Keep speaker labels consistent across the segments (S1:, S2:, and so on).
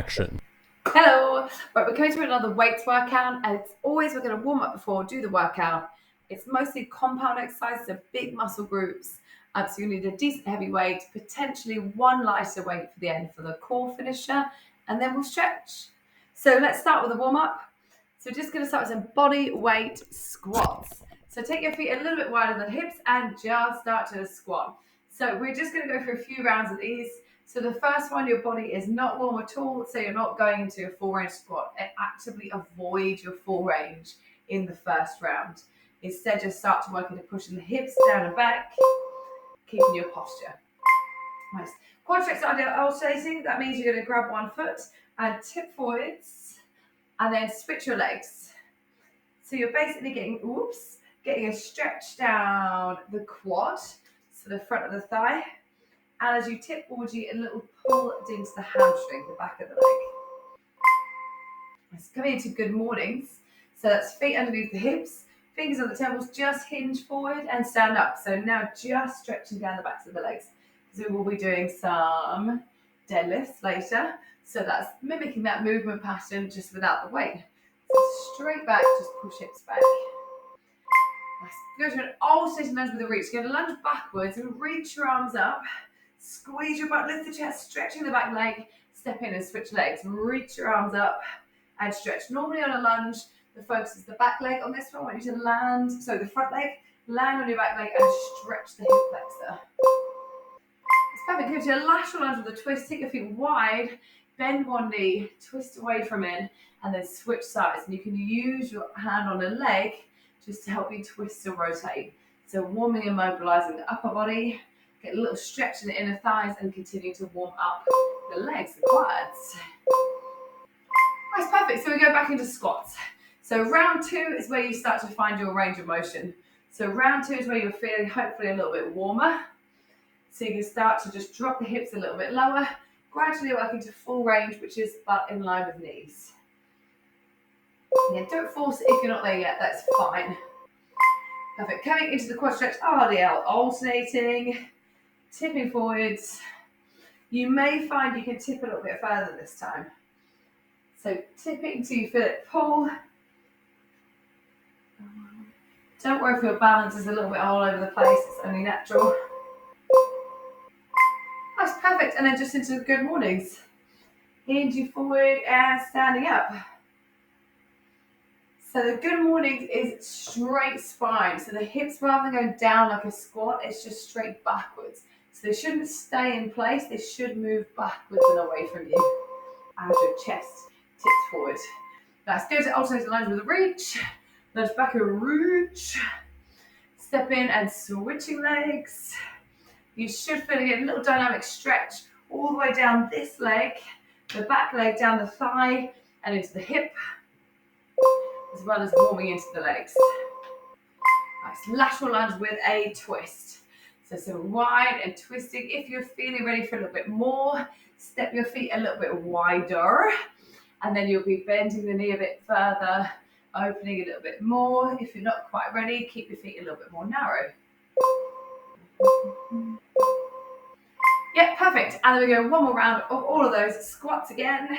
S1: action.
S2: Hello. Right, we're going to another weights workout. As always, we're going to warm up before do the workout. It's mostly compound exercises, so big muscle groups. So you need a decent heavy weight, potentially one lighter weight for the end for the core finisher, and then we'll stretch. So let's start with a warm up. So just going to start with some body weight squats. So take your feet a little bit wider than hips and just start to squat. So we're just going to go for a few rounds of these. So the first one, your body is not warm at all, so you're not going into a full range squat. Actively avoid your full range in the first round. Instead, just start to work into pushing the hips down and back, keeping your posture. Nice. Quadriceps alternating, that means you're going to grab one foot and tip forwards and then switch your legs. So you're basically getting a stretch down the quad, so the front of the thigh. And as you tip forward, you get a little pull into the hamstring, the back of the leg. It's coming into good mornings. So that's feet underneath the hips, fingers on the temples, just hinge forward and stand up. So now just stretching down the backs of the legs. So we'll be doing some deadlifts later. So that's mimicking that movement pattern just without the weight. So straight back, just push hips back. Nice. Go to an alternating lunge with a reach. You're going to lunge backwards and reach your arms up. Squeeze your butt, lift the chest, stretching the back leg, step in and switch legs. Reach your arms up and stretch. Normally on a lunge, the focus is the back leg. On this one, I want you to land, so the front leg, land on your back leg and stretch the hip flexor. It's perfect. Go to a lateral lunge with a twist. Take your feet wide, bend one knee, twist away from it, and then switch sides. And you can use your hand on a leg just to help you twist or rotate. So warming and mobilizing the upper body. Get a little stretch in the inner thighs and continue to warm up the legs, the quads. That's perfect. So we go back into squats. So round 2 is where you start to find your range of motion. So round 2 is where you're feeling hopefully a little bit warmer. So you can start to just drop the hips a little bit lower, gradually working to full range, which is butt in line with knees. Yeah, don't force it if you're not there yet, that's fine. Perfect. Coming into the quad stretch, RDL, alternating. Tipping forwards. You may find you can tip a little bit further this time. So tipping till you feel it pull. Don't worry if your balance is a little bit all over the place, it's only natural. That's perfect. And then just into the good mornings. Hinging forward and standing up. So the good mornings is straight spine. So the hips, rather than going down like a squat, it's just straight backwards. So they shouldn't stay in place, they should move backwards and away from you. As your chest tips forward. Let's go to alternating lunge with a reach. Lunge back and reach. Step in and switching legs. You should feel again a little dynamic stretch all the way down this leg, the back leg down the thigh and into the hip, as well as warming into the legs. Nice. Lateral lunge with a twist. So wide and twisting. If you're feeling ready for a little bit more, step your feet a little bit wider. And then you'll be bending the knee a bit further, opening a little bit more. If you're not quite ready, keep your feet a little bit more narrow. Yeah, perfect. And then we go one more round of all of those squats again.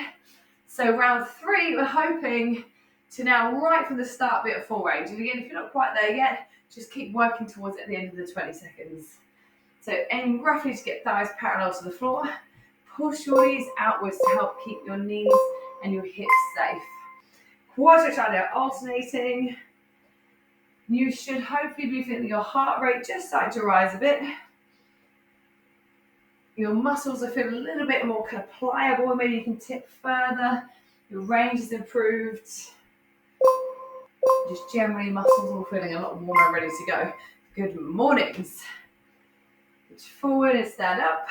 S2: So round 3, we're hoping to now, right from the start, be at full range. And again, if you're not quite there yet, just keep working towards it at the end of the 20 seconds. So aim roughly to get thighs parallel to the floor. Push your knees outwards to help keep your knees and your hips safe. Quad stretch alternating. You should hopefully be feeling your heart rate just start to rise a bit. Your muscles are feeling a little bit more kind of pliable. Maybe you can tip further. Your range is improved. Just generally muscles all feeling a lot warmer and ready to go. Good mornings. Reach forward and stand up.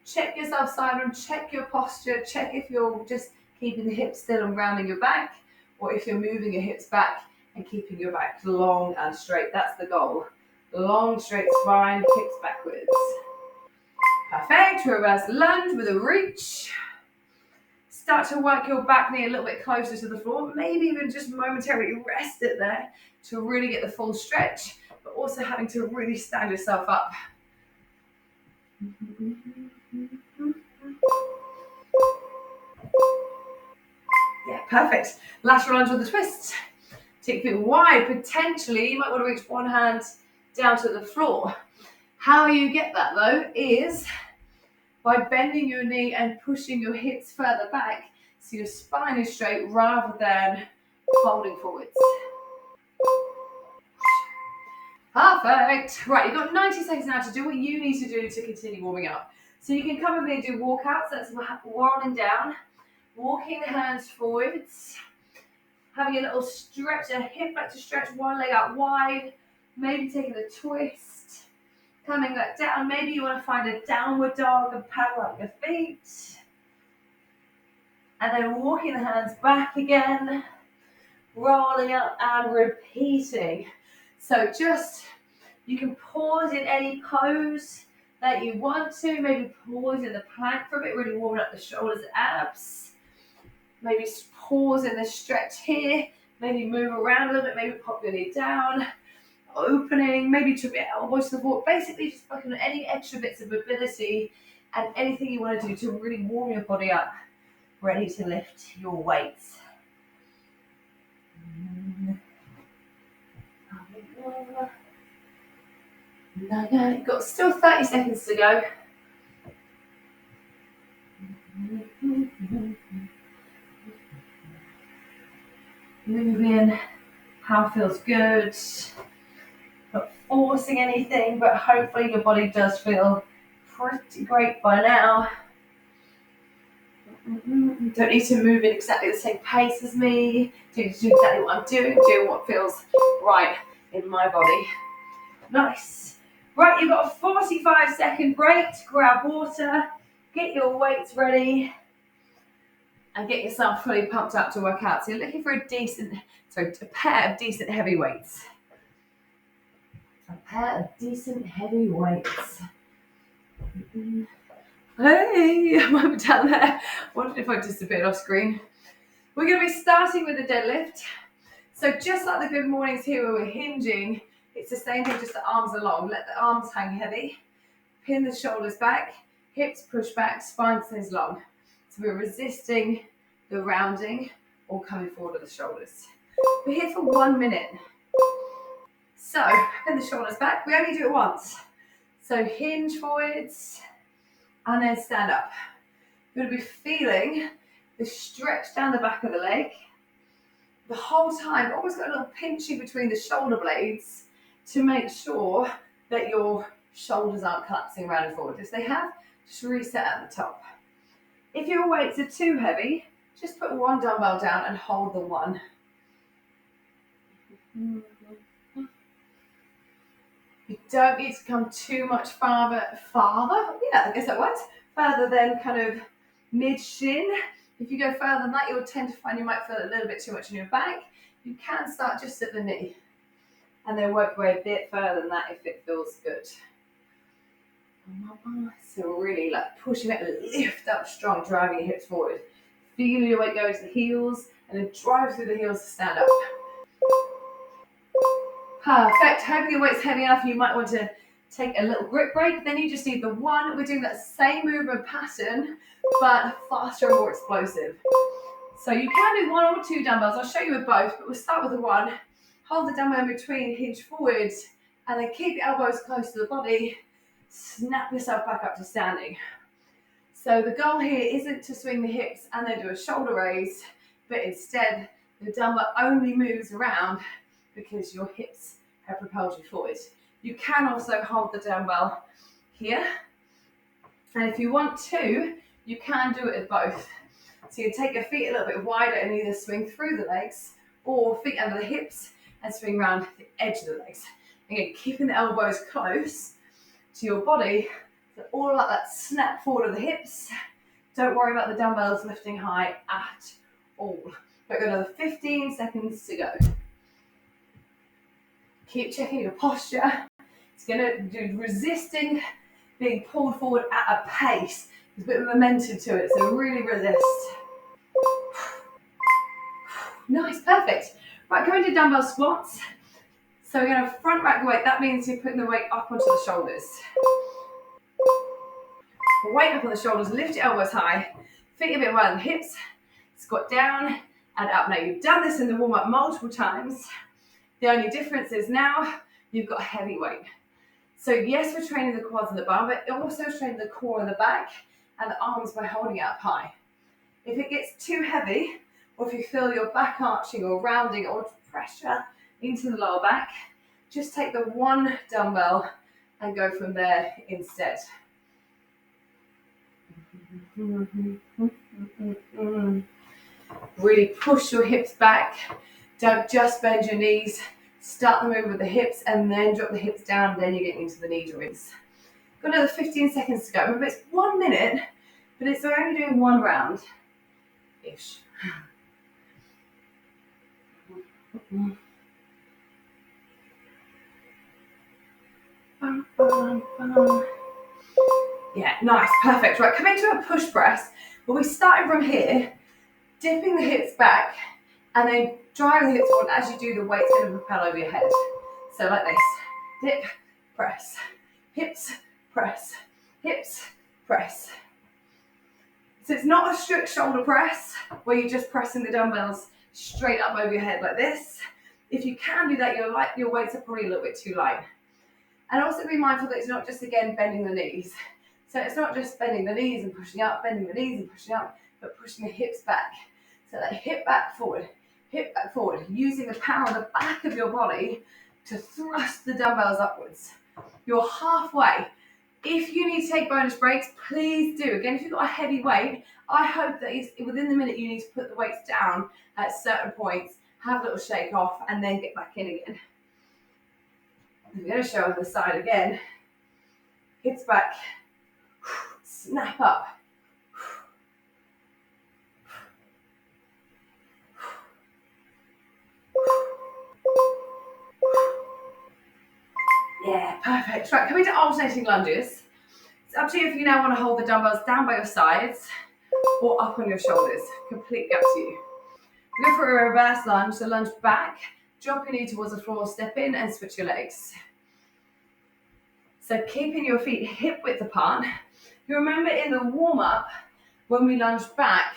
S2: Check yourself side on, check your posture, check if you're just keeping the hips still and rounding your back, or if you're moving your hips back and keeping your back long and straight. That's the goal. Long, straight spine, hips backwards. Perfect. Reverse lunge with a reach. Start to work your back knee a little bit closer to the floor. Maybe even just momentarily rest it there to really get the full stretch, but also having to really stand yourself up. Yeah, perfect. Lateral lunge with the twist. Take your feet wide. Potentially, you might want to reach one hand down to the floor. How you get that though is by bending your knee and pushing your hips further back so your spine is straight rather than folding forwards. Perfect. Right, you've got 90 seconds now to do what you need to do to continue warming up. So you can come with me and do walkouts. That's rolling down, walking the hands forwards, having a little stretch, a hip flexor stretch, one leg out wide, maybe taking a twist, coming back down. Maybe you want to find a downward dog and paddle up your feet. And then walking the hands back again, rolling up and repeating. So you can pause in any pose that you want to. Maybe pause in the plank for a bit, really warming up the shoulders and abs. Maybe pause in the stretch here. Maybe move around a little bit, maybe pop your knee down. Opening, maybe to your elbows to the floor. Basically just fucking any extra bits of mobility and anything you want to do to really warm your body up, ready to lift your weights. You've got still 30 seconds to go. Move in how feels good. Not forcing anything, but hopefully your body does feel pretty great by now. You don't need to move in exactly the same pace as me. Do exactly what I'm doing, do what feels right in my body. Nice. Right, you've got a 45-second break to grab water, get your weights ready, and get yourself fully pumped up to work out. So you're looking for a pair of decent heavy weights. A pair of decent heavy weights. Hey, I'm over down there. I wondered if I disappeared off screen. We're going to be starting with the deadlift. So just like the good mornings here where we're hinging, it's the same thing, just the arms along. Let the arms hang heavy. Pin the shoulders back. Hips push back. Spine stays long. So we're resisting the rounding or coming forward with the shoulders. We're here for 1 minute. So pin the shoulders back. We only do it once. So hinge forwards and then stand up. You're going to be feeling the stretch down the back of the leg. The whole time, always got a little pinching between the shoulder blades to make sure that your shoulders aren't collapsing around and forward. If they have, just reset at the top. If your weights are too heavy, just put one dumbbell down and hold the one. You don't need to come too much farther, yeah, I guess that works, further than kind of mid-shin. If you go further than that, you'll tend to find you might feel a little bit too much in your back. You can start just at the knee and then work your way a bit further than that if it feels good. So really like pushing it, lift up strong, driving your hips forward. Feel your weight go to the heels and then drive through the heels to stand up. Perfect. Hoping your weight's heavy enough, you might want to take a little grip break. Then you just need the one. We're doing that same movement pattern, but faster and more explosive. So you can do one or two dumbbells. I'll show you with both, but we'll start with the one. Hold the dumbbell in between, hinge forwards, and then keep your elbows close to the body. Snap yourself back up to standing. So the goal here isn't to swing the hips and then do a shoulder raise, but instead the dumbbell only moves around because your hips have propelled you forward. You can also hold the dumbbell here. And if you want to, you can do it with both. So you take your feet a little bit wider and either swing through the legs or feet under the hips and swing around the edge of the legs. Again, keeping the elbows close to your body. So all of that snap forward of the hips. Don't worry about the dumbbells lifting high at all. We've got another 15 seconds to go. Keep checking your posture. It's going to do resisting being pulled forward at a pace. There's a bit of momentum to it, so really resist. Nice, perfect. Right, go into dumbbell squats. So we're going to front rack weight. That means you're putting the weight up onto the shoulders. Weight up on the shoulders, lift your elbows high. Feet a bit wide on the hips. Squat down, and up. Now you've done this in the warm-up multiple times. The only difference is now you've got a heavy weight. So yes, we're training the quads and the bar, but also training the core and the back and the arms by holding it up high. If it gets too heavy, or if you feel your back arching or rounding or pressure into the lower back, just take the one dumbbell and go from there instead. Really push your hips back. Don't just bend your knees. Start the move with the hips and then drop the hips down, then you're getting into the knee joints. Got another 15 seconds to go. Remember, it's 1 minute, but it's only doing one round-ish. Yeah, nice, perfect. Right, coming to a push press. We'll be starting from here, dipping the hips back, and then driving the hips forward. As you do, the weight's going to propel over your head. So like this, dip, press, hips, press, hips, press. So it's not a strict shoulder press where you're just pressing the dumbbells straight up over your head like this. If you can do that, your weights are probably a little bit too light. And also be mindful that it's not just, again, bending the knees. So it's not just bending the knees and pushing up, bending the knees and pushing up, but pushing the hips back. So that hip back forward, using the power of the back of your body to thrust the dumbbells upwards. You're halfway. If you need to take bonus breaks, please do. Again, if you've got a heavy weight, I hope that within the minute you need to put the weights down at certain points, have a little shake off, and then get back in again. I'm going to show on the side again. Hips back, snap up. Yeah, perfect. Right, coming to alternating lunges. It's up to you if you now want to hold the dumbbells down by your sides or up on your shoulders. Completely up to you. Go for a reverse lunge, so lunge back, drop your knee towards the floor, step in and switch your legs. So keeping your feet hip width apart. You remember in the warm-up, when we lunged back,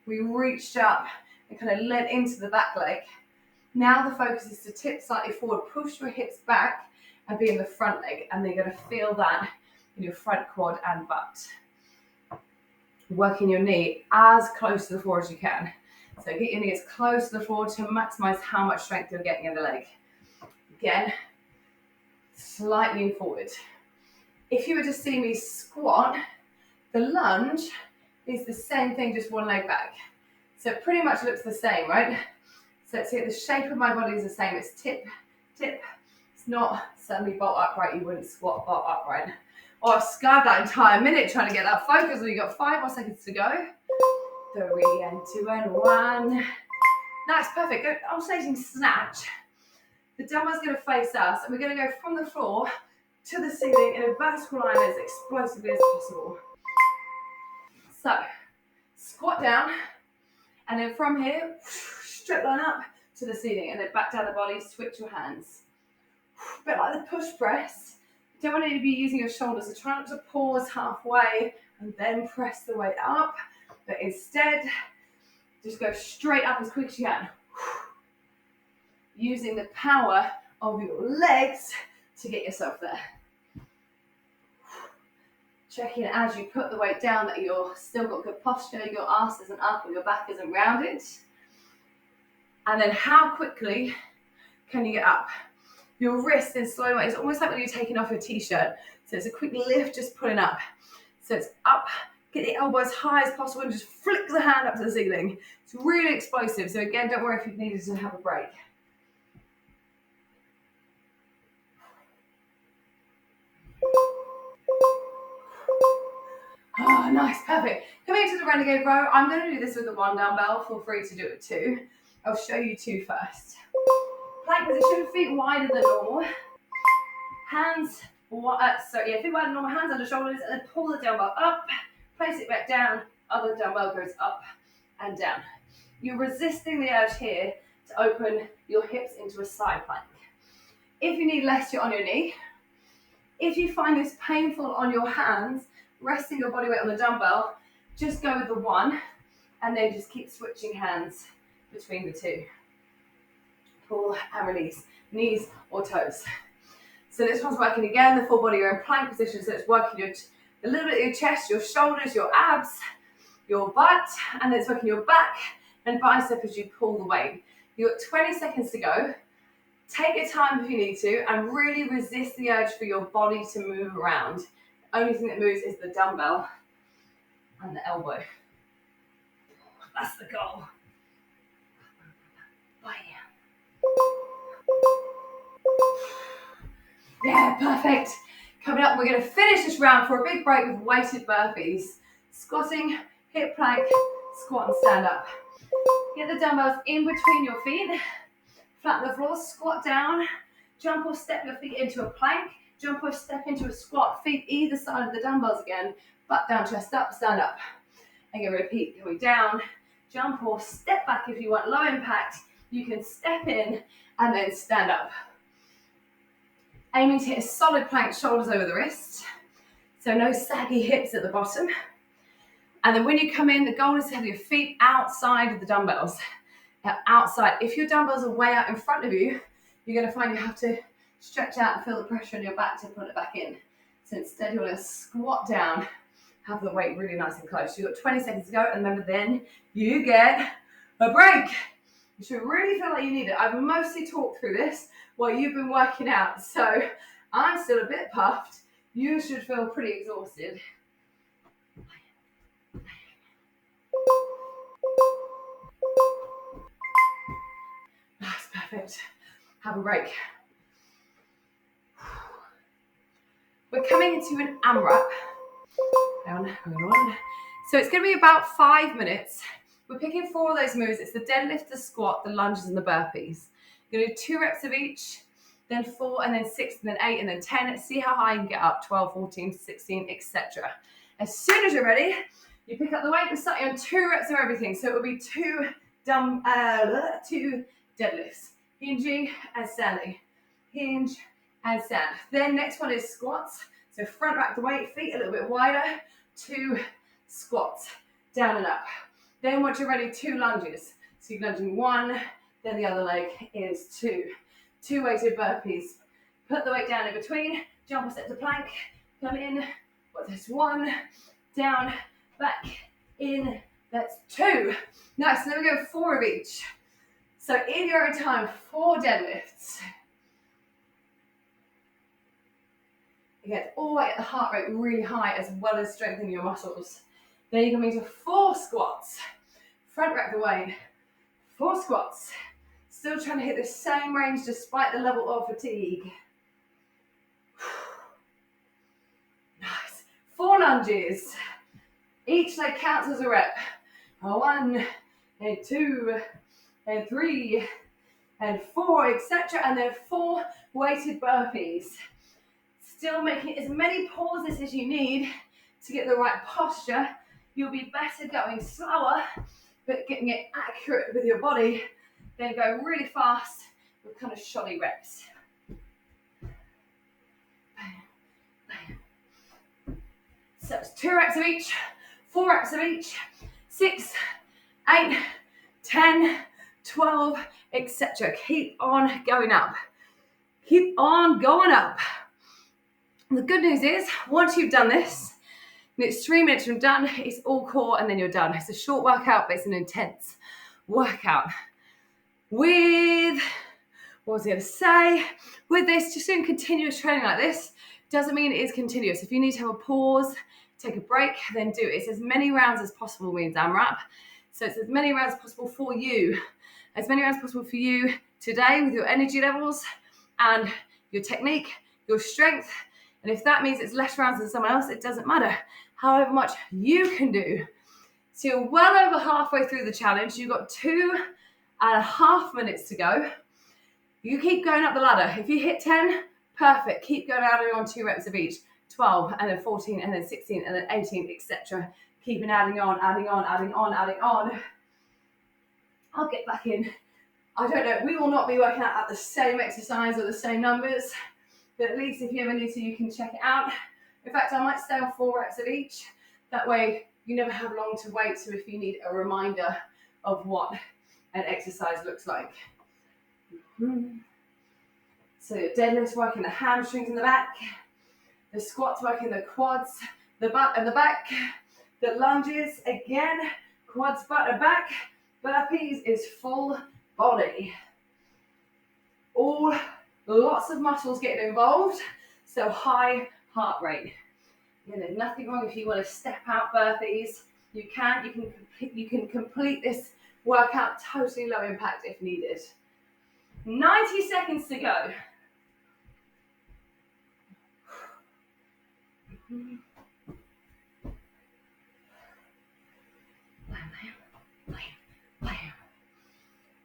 S2: we reached up and kind of leant into the back leg. Now the focus is to tip slightly forward, push your hips back and be in the front leg, and they're going to feel that in your front quad and butt. Working your knee as close to the floor as you can. So get your knee as close to the floor to maximize how much strength you're getting in the leg. Again, slightly forward. If you were to see me squat, the lunge is the same thing, just one leg back. So it pretty much looks the same, right? So let's see, the shape of my body is the same. It's tip, tip. It's not suddenly bolt upright. You wouldn't squat bolt upright. Or I've scarred that entire minute trying to get that focus. We've got 5 more seconds to go. 3 and 2 and 1. Nice, perfect. Good alternating snatch. The dumbbell's going to face us, and we're going to go from the floor to the ceiling in a vertical line as explosively as possible. So, squat down, and then from here, straight line up to the ceiling, and then back down the body, switch your hands. A bit like the push press. You don't want to be using your shoulders, so try not to pause halfway and then press the weight up, but instead, just go straight up as quick as you can. Using the power of your legs to get yourself there. Checking as you put the weight down that you're still got good posture, your ass isn't up and your back isn't rounded. And then how quickly can you get up? Your wrist in slow motion, it's almost like when you're taking off your t-shirt. So it's a quick lift, just pulling up. So it's up, get the elbow as high as possible and just flick the hand up to the ceiling. It's really explosive. So again, don't worry if you needed to have a break. Oh, nice, perfect. Coming into the renegade row, I'm going to do this with the one dumbbell. Feel free to do it too. I'll show you two first. Plank position, feet wider than normal. Hands, feet wider than normal, hands under shoulders, and then pull the dumbbell up, place it back down, other dumbbell goes up and down. You're resisting the urge here to open your hips into a side plank. If you need less, you're on your knee. If you find this painful on your hands, resting your body weight on the dumbbell, just go with the one, and then just keep switching hands between the two. Pull and release, knees or toes. So this one's working again, the full body, you're in plank position, so it's working a little bit of your chest, your shoulders, your abs, your butt, and then it's working your back and bicep as you pull the weight. You've got 20 seconds to go. Take your time if you need to, and really resist the urge for your body to move around. The only thing that moves is the dumbbell and the elbow. That's the goal. Yeah, perfect. Coming up, we're going to finish this round for a big break with weighted burpees. Squatting, hip plank, squat and stand up. Get the dumbbells in between your feet. Flatten the floor, squat down. Jump or step your feet into a plank. Jump or step into a squat. Feet either side of the dumbbells again. Butt down, chest up, stand up. Again, repeat, going down. Jump or step back if you want low impact. You can step in and then stand up. Aiming to hit a solid plank, shoulders over the wrist. So no saggy hips at the bottom. And then when you come in, the goal is to have your feet outside of the dumbbells. Now, outside. If your dumbbells are way out in front of you, you're going to find you have to stretch out and feel the pressure in your back to pull it back in. So instead, you're going to squat down, have the weight really nice and close. You've got 20 seconds to go, and remember, then you get a break. You should really feel like you need it. I've mostly talked through this while you've been working out, so I'm still a bit puffed. You should feel pretty exhausted. That's perfect. Have a break. We're coming into an AMRAP. Hang on. So it's going to be about 5 minutes. We're picking 4 of those moves. It's the deadlift, the squat, the lunges, and the burpees. You're going to do 2 reps of each, then 4, and then 6, and then 8, and then 10. See how high you can get up, 12, 14, 16, etc. As soon as you're ready, you pick up the weight and start on 2 reps of everything. So it will be 2 deadlifts, hinging and standing, hinge and stand. Then next one is squats. So front rack the weight, feet a little bit wider, 2 squats, down and up. Then once you're ready, 2 lunges. So you're lunging 1, then the other leg is 2. 2 weighted burpees. Put the weight down in between, jump or step to plank, come in, that's 1, down, back, in, that's 2. Nice, then we go 4 of each. So in your own time, 4 deadlifts. Again, always get the heart rate really high as well as strengthening your muscles. Then you're going to 4 squats. Front rack the weight. 4 squats. Still trying to hit the same range despite the level of fatigue. Nice. 4 lunges. Each leg counts as a rep. 1 and 2 and 3 and 4, etc. And then 4 weighted burpees. Still making as many pauses as you need to get the right posture. You'll be better going slower, but getting it accurate with your body, then go really fast with kind of shoddy reps. So it's 2 reps of each, 4 reps of each, 6, 8, 10, 12, etc. Keep on going up. Keep on going up. The good news is, once you've done this, it's 3 minutes from done, it's all core and then you're done. It's a short workout, but it's an intense workout. With, what was I going to say? With this, just doing continuous training like this doesn't mean it is continuous. If you need to have a pause, take a break, then do it. It's as many rounds as possible means AMRAP. So it's as many rounds as possible for you. As many rounds as possible for you today with your energy levels and your technique, your strength. And if that means it's less rounds than someone else, it doesn't matter. However much you can do. So you're well over halfway through the challenge. You've got 2.5 minutes to go. You keep going up the ladder. If you hit 10, perfect. Keep going adding on 2 reps of each. 12, and then 14, and then 16, and then 18, etc. Keep adding on. I'll get back in. I don't know. We will not be working out at the same exercise or the same numbers. But at least if you ever need to, you can check it out. In fact, I might stay on 4 reps of each. That way, you never have long to wait. So if you need a reminder of what an exercise looks like. So your deadlifts working the hamstrings in the back, the squats working the quads, the butt and the back, the lunges, again, quads, butt and back, burpees is full body. Lots of muscles getting involved, so high heart rate. There's nothing wrong if you want to step out burpees. You can complete this workout totally low impact if needed. 90 seconds to go.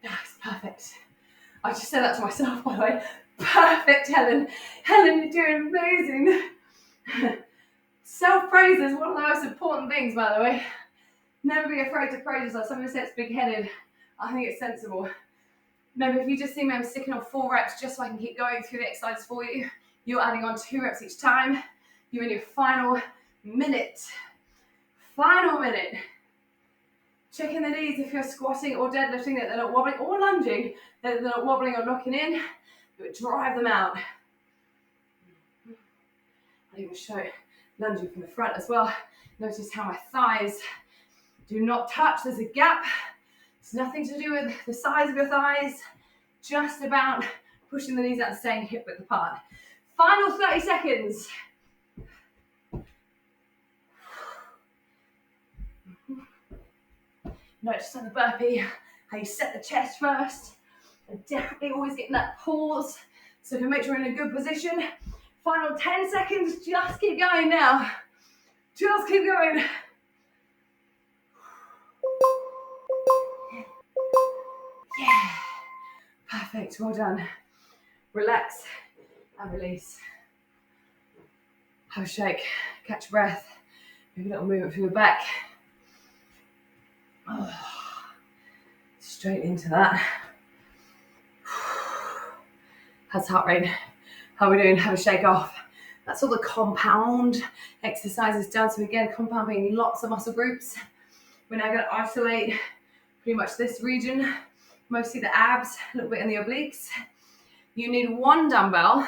S2: That's perfect. I just said that to myself, by the way. Perfect, Helen. Helen, you're doing amazing. Self-praise is one of the most important things, by the way. Never be afraid to praise yourself. Somebody said it's big-headed. I think it's sensible. Remember, if you just see me, I'm sticking on 4 reps just so I can keep going through the exercises for you. You're adding on 2 reps each time. You're in your final minute. Final minute. Checking the knees if you're squatting or deadlifting, that they're not wobbling, or lunging, that they're not wobbling or knocking in. But drive them out. I'll even show it lunging from the front as well. Notice how my thighs do not touch. There's a gap. It's nothing to do with the size of your thighs. Just about pushing the knees out and staying hip width apart. Final 30 seconds. Notice on the burpee how you set the chest first. And definitely always getting that pause. So if you make sure you're in a good position. Final 10 seconds. Just keep going now. Just keep going. Yeah. Perfect. Well done. Relax and release. Have a shake. Catch your breath. Maybe a little movement through the back. Oh, straight into that. How's heart rate? How are we doing? Have a shake off. That's all the compound exercises done. So again, compound being lots of muscle groups. We're now going to isolate pretty much this region, mostly the abs, a little bit in the obliques. You need 1 dumbbell.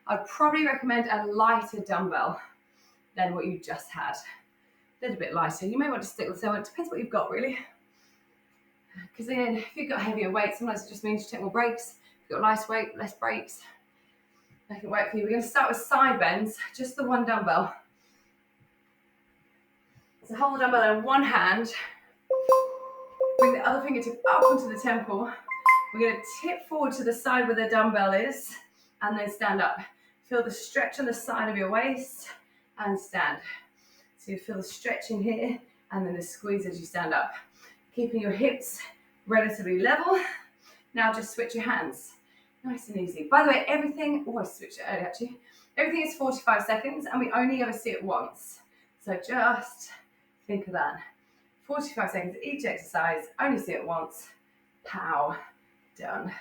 S2: I'd probably recommend a lighter dumbbell than what you just had. A little bit lighter. You may want to stick with someone. It depends what you've got, really. Because again, if you've got heavier weight, sometimes it just means you take more breaks. If you've got light weight, less breaks. Make it work for you. We're going to start with side bends, just the 1 dumbbell. So hold the dumbbell in one hand. Bring the other fingertip up onto the temple. We're going to tip forward to the side where the dumbbell is, and then stand up. Feel the stretch on the side of your waist, and stand. So you feel the stretch in here, and then the squeeze as you stand up. Keeping your hips relatively level. Now just switch your hands. Nice and easy. By the way, everything is 45 seconds, and we only ever see it once. So just think of that. 45 seconds each exercise, only see it once. Pow. Done.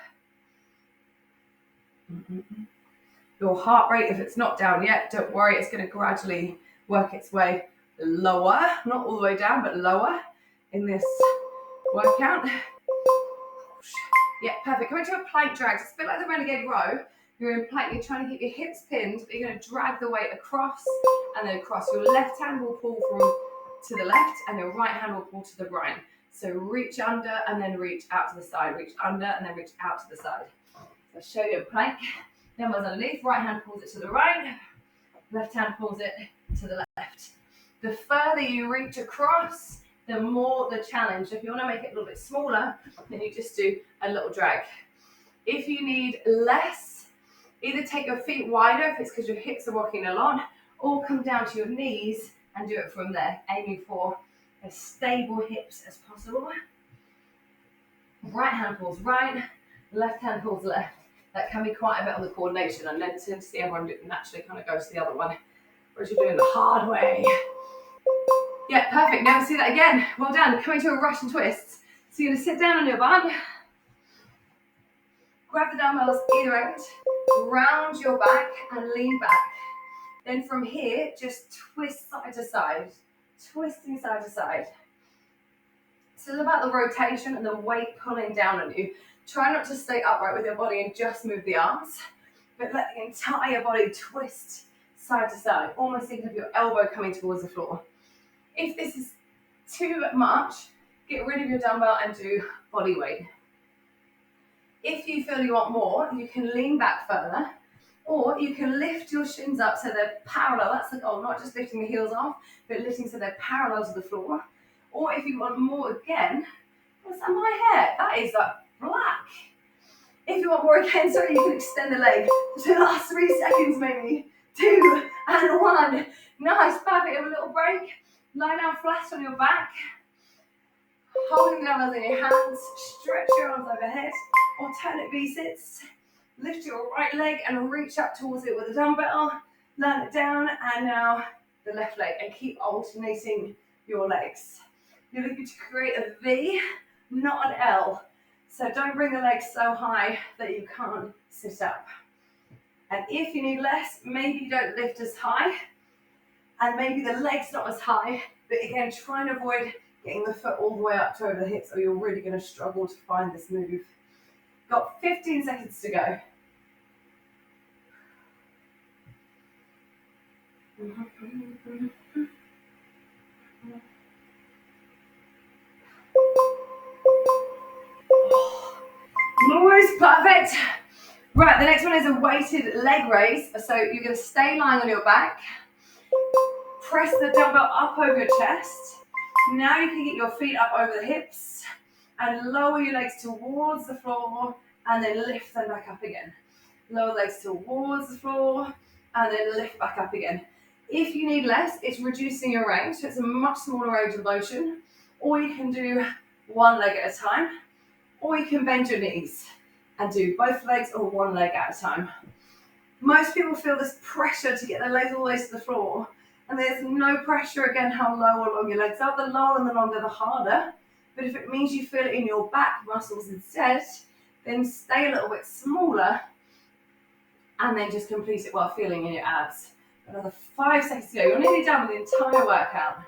S2: Your heart rate, if it's not down yet, don't worry, it's going to gradually work its way lower, not all the way down, but lower in this workout. Yeah, perfect. Come into a plank drag. It's a bit like the renegade row. You're in plank, you're trying to keep your hips pinned, but you're going to drag the weight across and then across. Your left hand will pull to the left and your right hand will pull to the right. So reach under and then reach out to the side. Reach under and then reach out to the side. So I'll show you a plank. Elbows underneath, right hand pulls it to the right, left hand pulls it to the left. The further you reach across, the more the challenge. So if you want to make it a little bit smaller, then you just do a little drag. If you need less, either take your feet wider if it's because your hips are walking along, or come down to your knees and do it from there, aiming for as stable hips as possible. Right hand pulls right, left hand pulls left. That can be quite a bit on the coordination, and then to see everyone naturally kind of goes to the other one, whereas you're doing the hard way. Yeah, perfect. Now see that again. Well done. Coming to a Russian twist. So you're going to sit down on your bum, grab the dumbbells either end, round your back and lean back. Then from here, just twist side to side, twisting side to side. So it's about the rotation and the weight pulling down on you. Try not to stay upright with your body and just move the arms, but let the entire body twist side to side, almost think of your elbow coming towards the floor. If this is too much, get rid of your dumbbell and do body weight. If you feel you want more, you can lean back further, or you can lift your shins up so they're parallel. That's the goal, not just lifting the heels off, but lifting so they're parallel to the floor. Or if you want more again, what's that my hair? That is like black. If you want more again, sorry, you can extend the leg to the last 3 seconds maybe. 2 and 1. Nice, perfect. Have a little break. Lie down flat on your back. Holding the dumbbells in your hands. Stretch your arms overhead. Alternate V-sits. Lift your right leg and reach up towards it with a dumbbell. Land it down, and now the left leg. And keep alternating your legs. You're looking to create a V, not an L. So don't bring the legs so high that you can't sit up. And if you need less, maybe you don't lift as high, and maybe the leg's not as high, but again, try and avoid getting the foot all the way up to over the hips, or you're really going to struggle to find this move. Got 15 seconds to go. Nice, perfect. Right, the next one is a weighted leg raise. So you're going to stay lying on your back. Press the dumbbell up over your chest. Now you can get your feet up over the hips and lower your legs towards the floor and then lift them back up again. Lower legs towards the floor and then lift back up again. If you need less, it's reducing your range, so it's a much smaller range of motion. Or you can do one leg at a time, or you can bend your knees and do both legs or one leg at a time. Most people feel this pressure to get their legs all the way to the floor, and there's no pressure, again, how low or long your legs are. The lower and the longer, the harder. But if it means you feel it in your back muscles instead, then stay a little bit smaller and then just complete it while feeling in your abs. Another 5 seconds to go. You're nearly done with the entire workout.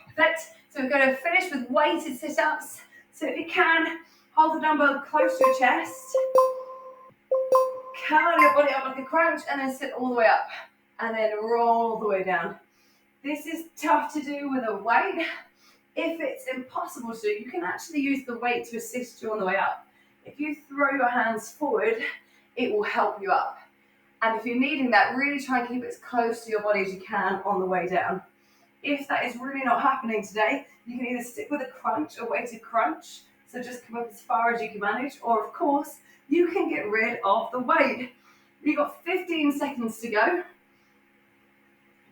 S2: Perfect. So we're going to finish with weighted sit-ups. So if you can, hold the dumbbell close to your chest. Curl your body up like a crunch and then sit all the way up. And then roll the way down. This is tough to do with a weight. If it's impossible to do, you can actually use the weight to assist you on the way up. If you throw your hands forward, it will help you up. And if you're needing that, really try and keep it as close to your body as you can on the way down. If that is really not happening today, you can either stick with a crunch, a weighted crunch, so just come up as far as you can manage, or of course, you can get rid of the weight. You've got 15 seconds to go.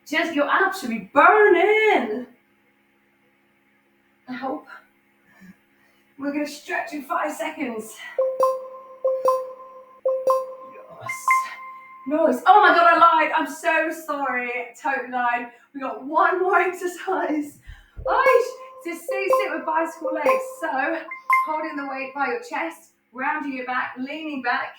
S2: Just your abs should be burning. I hope. We're going to stretch in 5 seconds. Yes. Nice. Oh my God, I lied. I'm so sorry. Totally lied. We got one more exercise. Just sit with bicycle legs. So, holding the weight by your chest, rounding your back, leaning back,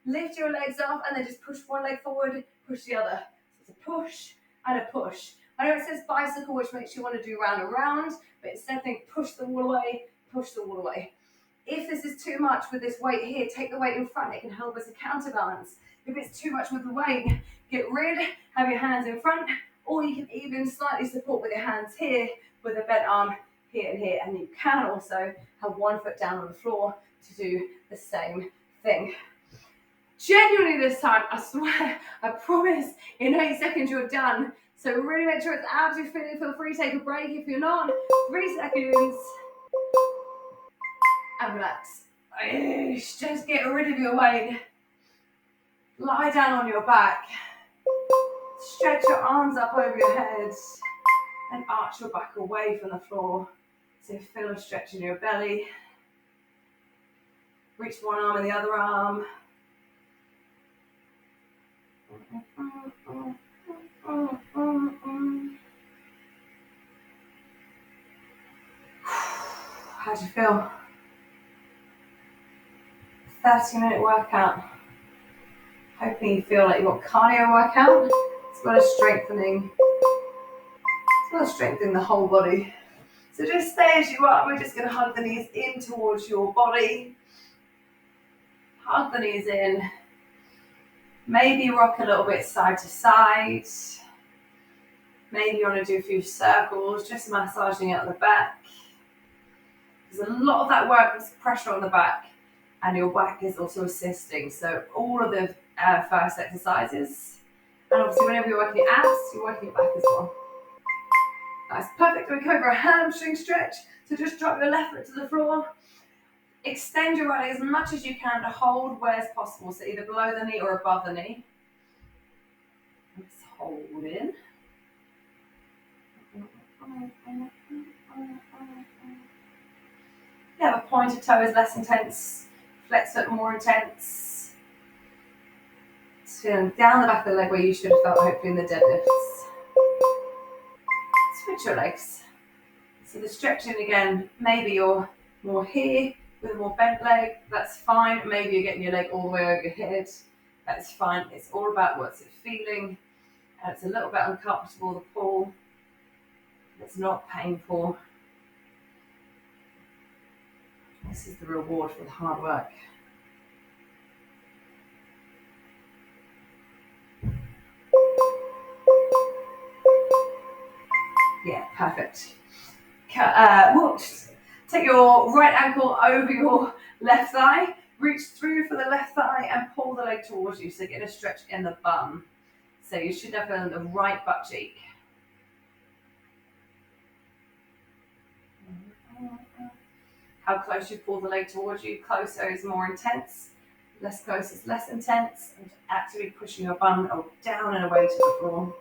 S2: lift your legs off, and then just push one leg forward, push the other. So it's a push and a push. I know it says bicycle, which makes you want to do round and round, but instead think push the wall away, push the wall away. If this is too much with this weight here, take the weight in front. It can help as a counterbalance. If it's too much with the weight, get rid, have your hands in front, or you can even slightly support with your hands here, with a bent arm here and here. And you can also have one foot down on the floor to do the same thing. Genuinely this time, I swear, I promise, in 8 seconds you're done. So really make sure it's absolutely feel free to take a break if you're not. 3 seconds. And relax. Just get rid of your weight. Lie down on your back. Stretch your arms up over your head and arch your back away from the floor. So feel a stretch in your belly. Reach one arm and the other arm. How do you feel? 30-minute workout. Hoping you feel like you've got cardio workout as well as strengthening. Well, strengthen the whole body. So just stay as you are. We're just going to hug the knees in towards your body. Hug the knees in. Maybe rock a little bit side to side. Maybe you want to do a few circles, just massaging out the back. There's a lot of that work with pressure on the back, and your back is also assisting. So all of the first exercises, and obviously whenever you're working your abs, you're working your back as well. That's perfect. We go for a hamstring stretch. So just drop your left foot to the floor. Extend your right leg as much as you can to hold where's possible. So either below the knee or above the knee. Let's hold in. Yeah, the pointed toe is less intense. Flex foot more intense. Feeling down the back of the leg where you should have felt hopefully in the deadlifts. Switch your legs. So the stretching again, maybe you're more here with a more bent leg, that's fine. Maybe you're getting your leg all the way over your head, that's fine. It's all about what's it feeling. And it's a little bit uncomfortable, the pull. It's not painful. This is the reward for the hard work. Yeah, perfect. Take your right ankle over your left thigh, reach through for the left thigh and pull the leg towards you. So get a stretch in the bum. So you should have it on the right butt cheek. How close you pull the leg towards you, closer is more intense, less close is less intense, and actively pushing your bum down and away to the floor.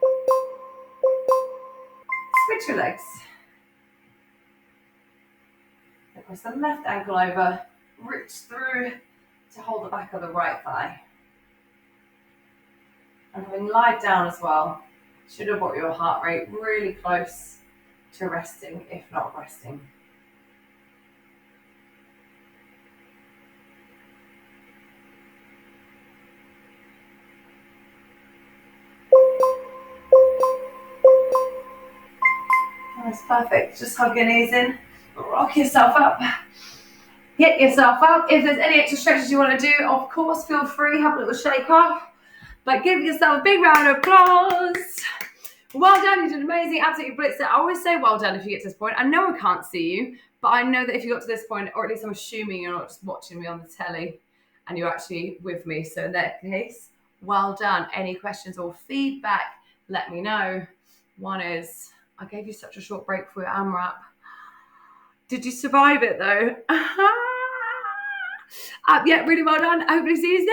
S2: Switch your legs. Press the left ankle over, reach through to hold the back of the right thigh. And having lied down as well, should have brought your heart rate really close to resting, if not resting. That's perfect. Just hug your knees in, rock yourself up. Get yourself up. If there's any extra stretches you want to do, of course, feel free, have a little shake off. But give yourself a big round of applause. Well done, you did amazing, absolutely blitzed it. I always say well done if you get to this point. I know I can't see you, but I know that if you got to this point, or at least I'm assuming you're not just watching me on the telly and you're actually with me. So in that case, well done. Any questions or feedback, let me know. One is, I gave you such a short break for your AMRAP. Did you survive it though? Yeah, really well done. I hope to see you soon.